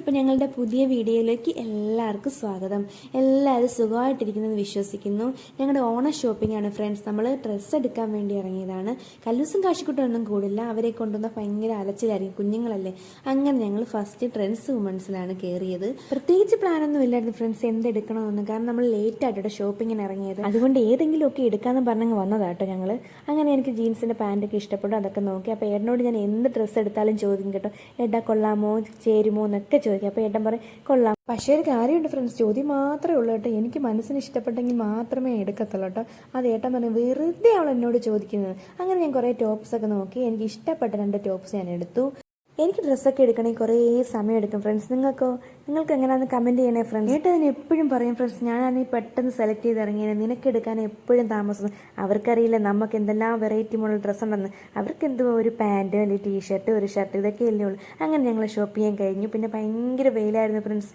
അപ്പോൾ ഞങ്ങളുടെ പുതിയ വീഡിയോയിലേക്ക് എല്ലാവർക്കും സ്വാഗതം. എല്ലാവരും സുഖമായിട്ടിരിക്കുന്നെന്ന് വിശ്വസിക്കുന്നു. ഞങ്ങളുടെ ഓണ ഷോപ്പിംഗ് ആണ് ഫ്രണ്ട്സ്. നമ്മൾ ഡ്രസ്സ് എടുക്കാൻ വേണ്ടി ഇറങ്ങിയതാണ്. കല്ലൂസും കാശിക്കുട്ടൊന്നും കൂടില്ല, അവരെ കൊണ്ടുവന്ന ഭയങ്കര അലച്ചിലായിരിക്കും, കുഞ്ഞുങ്ങളല്ലേ. അങ്ങനെ ഞങ്ങൾ ഫസ്റ്റ് ട്രെൻഡ്സ് വുമൺസിലാണ് കയറിയത്. പ്രത്യേകിച്ച് പ്ലാനൊന്നും ഇല്ലായിരുന്നു ഫ്രണ്ട്സ് എന്തെടുക്കണമെന്ന്, കാരണം നമ്മൾ ലേറ്റ് ആയിട്ടോ ഷോപ്പിങ്ങിന് ഇറങ്ങിയത്. അതുകൊണ്ട് ഏതെങ്കിലുമൊക്കെ എടുക്കാമെന്ന് പറഞ്ഞങ്ങ് വന്നതാട്ടോ ഞങ്ങൾ. അങ്ങനെ എനിക്ക് ജീൻസിൻ്റെ പാൻറ്റൊക്കെ ഇഷ്ടപ്പെട്ടു, അതൊക്കെ നോക്കി. അപ്പോൾ ഏട്ടനോട് ഞാൻ എന്ത് ഡ്രസ്സ് എടുത്താലും ചോദിക്കും കേട്ടോ, ഏട്ടാ കൊള്ളാമോ ചേരുമോ എന്നൊക്കെ ചോദിക്കും. അപ്പോൾ ഏട്ടൻ പറയും കൊള്ളാം. പക്ഷേ ഒരു കാര്യമുണ്ട് ഫ്രണ്ട്സ്, ചോദ്യം മാത്രമേ ഉള്ളൂ കേട്ടോ. എനിക്ക് മനസ്സിന് ഇഷ്ടപ്പെട്ടെങ്കിൽ മാത്രമേ എടുക്കത്തുള്ളൂ കേട്ടോ. അത് ഏട്ടൻ പറഞ്ഞു വെറുതെ അവൾ എന്നോട് ചോദിക്കുന്നത്. അങ്ങനെ ഞാൻ കുറേ ടോപ്സൊക്കെ നോക്കി, എനിക്ക് ഇഷ്ടപ്പെട്ട 2 ടോപ്സ് ഞാൻ എടുത്തു. എനിക്ക് ഡ്രസ്സൊക്കെ എടുക്കണമെങ്കിൽ കുറേ സമയം എടുക്കും ഫ്രണ്ട്സ്. നിങ്ങൾക്ക് എങ്ങനെയാണെന്ന് കമൻറ്റ് ചെയ്യണേ ഫ്രണ്ട്സ്. ഏട്ടാ ഞാൻ എപ്പോഴും പറയും ഫ്രണ്ട്സ്, ഞാനാണെങ്കിൽ പെട്ടെന്ന് സെലക്ട് ചെയ്ത് ഇറങ്ങിയത്, നിനക്ക് എടുക്കാൻ എപ്പോഴും താമസം. അവർക്കറിയില്ല നമുക്ക് എന്തെല്ലാം വെറൈറ്റി മോഡൽ ഡ്രസ്സ് ഉണ്ടെന്ന്. അവർക്ക് എന്തോ ഒരു പാൻറ്റ് അല്ലെങ്കിൽ ടീഷർട്ട് ഒരു ഷർട്ട് ഇതൊക്കെ അല്ലേ ഉള്ളൂ. അങ്ങനെ ഞങ്ങൾ ഷോപ്പ് ചെയ്യാൻ കഴിഞ്ഞു. പിന്നെ ഭയങ്കര വെയിലായിരുന്നു ഫ്രണ്ട്സ്.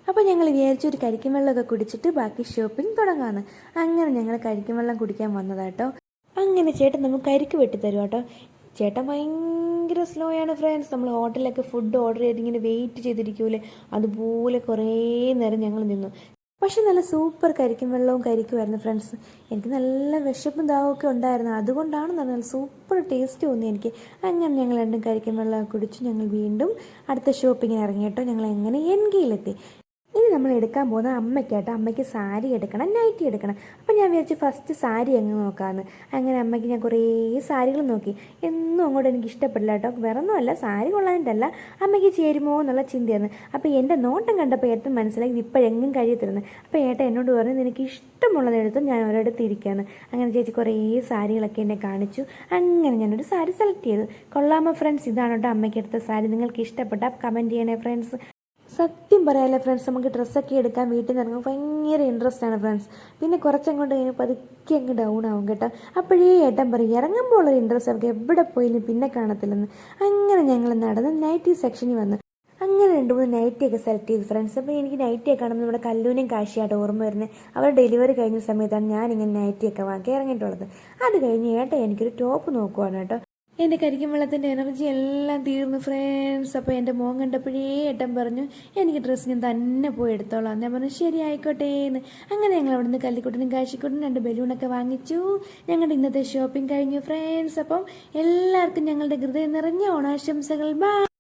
അപ്പോൾ ഞങ്ങൾ വിചാരിച്ചു ഒരു കരിക്കും വെള്ളമൊക്കെ കുടിച്ചിട്ട് ബാക്കി ഷോപ്പിംഗ് തുടങ്ങാമെന്ന്. അങ്ങനെ ഞങ്ങൾ കരിക്കും വെള്ളം കുടിക്കാൻ വന്നതാട്ടോ. അങ്ങനെ ചേട്ടൻ നമുക്ക് കരിക്ക് വെട്ടിത്തരും കേട്ടോ. ചേട്ടൻ ഭയങ്കര സ്ലോ ആണ് ഫ്രണ്ട്സ്. നമ്മൾ ഹോട്ടലിലൊക്കെ ഫുഡ് ഓർഡർ ചെയ്ത് ഇങ്ങനെ വെയിറ്റ് ചെയ്തിരിക്കൂലേ, അതുപോലെ കുറേ നേരം ഞങ്ങൾ നിന്നു. പക്ഷെ നല്ല സൂപ്പർ കരിക്കും വെള്ളവും കരിക്കുമായിരുന്നു ഫ്രണ്ട്സ്. എനിക്ക് നല്ല വിശപ്പും ദാഹമൊക്കെ ഉണ്ടായിരുന്നു, അതുകൊണ്ടാണ് നല്ല സൂപ്പർ ടേസ്റ്റ് തോന്നി എനിക്ക്. അങ്ങനെ ഞങ്ങൾ രണ്ടും കരിക്കും വെള്ളം കുടിച്ചു. ഞങ്ങൾ വീണ്ടും അടുത്ത ഷോപ്പിങ്ങിന് ഇറങ്ങി കേട്ടോ. ഞങ്ങൾ എങ്ങനെ എൻഗയിലെത്തി. ഇനി നമ്മൾ എടുക്കാൻ പോകുന്ന അമ്മയ്ക്കാട്ടോ. അമ്മയ്ക്ക് സാരി എടുക്കണം, നൈറ്റി എടുക്കണം. അപ്പം ഞാൻ വിചാരിച്ചു ഫസ്റ്റ് സാരി അങ്ങ് നോക്കാമെന്ന്. അങ്ങനെ അമ്മയ്ക്ക് ഞാൻ കുറേ സാരികൾ നോക്കി. എന്നും അങ്ങോട്ട് എനിക്ക് ഇഷ്ടപ്പെടില്ല കേട്ടോ. വേറെ ഒന്നുമല്ല, സാരി കൊള്ളാനിട്ടല്ല, അമ്മയ്ക്ക് ചേരുമോ എന്നുള്ള ചിന്തയാണ്. അപ്പോൾ എൻ്റെ നോട്ടം കണ്ടപ്പോൾ ഏട്ടൻ മനസ്സിലാക്കി ഇപ്പോഴെങ്ങും കഴിയത്തിരുന്നു. അപ്പോൾ ഏട്ടൻ എന്നോട് പറഞ്ഞു നിനക്ക് ഇഷ്ടമുള്ളത് എടുത്തും ഞാൻ ഒരിടത്ത് ഇരിക്കുകയാണ്. അങ്ങനെ ചേച്ചി കുറേ സാരികളൊക്കെ എന്നെ കാണിച്ചു. അങ്ങനെ ഞാനൊരു സാരി സെലക്ട് ചെയ്തു. കൊള്ളാമോ ഫ്രണ്ട്സ്? ഇതാണ് കേട്ടോ അമ്മയ്ക്ക് എടുത്ത സാരി. നിങ്ങൾക്ക് ഇഷ്ടപ്പെട്ടാൽ കമൻറ്റ് ചെയ്യണേ ഫ്രണ്ട്സ്. സത്യം പറയാമല്ലേ ഫ്രണ്ട്സ്, നമുക്ക് ഡ്രസ്സൊക്കെ എടുക്കാൻ വീട്ടിൽ നിന്ന് ഇറങ്ങുമ്പോൾ ഭയങ്കര ഇൻട്രസ്റ്റ് ആണ് ഫ്രണ്ട്സ്. പിന്നെ കുറച്ചങ്ങോട്ട് കഴിഞ്ഞാൽ പതുക്കെ അങ്ങ് ഡൗൺ ആവും കേട്ടോ. അപ്പോഴേ ഏട്ടൻ പറയും ഇറങ്ങുമ്പോൾ ഉള്ളൊരു ഇൻട്രസ്റ്റ് അവർക്ക് എവിടെ പോയിലും പിന്നെ കാണത്തില്ലെന്ന്. അങ്ങനെ ഞങ്ങൾ നടന്ന് നൈറ്റി സെക്ഷനിൽ വന്നു. അങ്ങനെ 2-3 നൈറ്റിയൊക്കെ സെലക്ട് ചെയ്തു ഫ്രണ്ട്സ്. അപ്പോൾ എനിക്ക് നൈറ്റിയൊക്കെ കാണുമ്പോൾ നമ്മുടെ കല്ലൂനെയും കാശിയായിട്ട് ഓർമ്മ വരുന്നത്. അവർ ഡെലിവറി കഴിഞ്ഞ സമയത്താണ് ഞാനിങ്ങനെ നൈറ്റിയൊക്കെ വാങ്ങി ഇറങ്ങിയിട്ടുള്ളത്. അത് കഴിഞ്ഞ് ഏട്ടൻ എനിക്കൊരു ടോപ്പ് നോക്കുവാണ് കേട്ടോ. എൻ്റെ കരിക്കും വെള്ളത്തിൻ്റെ എനർജി എല്ലാം തീർന്നു ഫ്രണ്ട്സ്. അപ്പോൾ എൻ്റെ മോൻ കണ്ടപ്പോഴേ ഏട്ടൻ പറഞ്ഞു എനിക്ക് ഡ്രസ്സ് ഞാൻ തന്നെ പോയി എടുത്തോളാം. ഞാൻ പറഞ്ഞു ശരി ആയിക്കോട്ടെ എന്ന്. അങ്ങനെ ഞങ്ങൾ അവിടുന്ന് കല്ലിക്കുട്ടനും കാശിക്കുട്ടനും 2 ബലൂണൊക്കെ വാങ്ങിച്ചു. ഞങ്ങളുടെ ഇന്നത്തെ ഷോപ്പിംഗ് കഴിഞ്ഞു ഫ്രണ്ട്സ്. അപ്പം എല്ലാവർക്കും ഞങ്ങളുടെ ഹൃദയം നിറഞ്ഞ ഓണാശംസകൾ. ബൈ.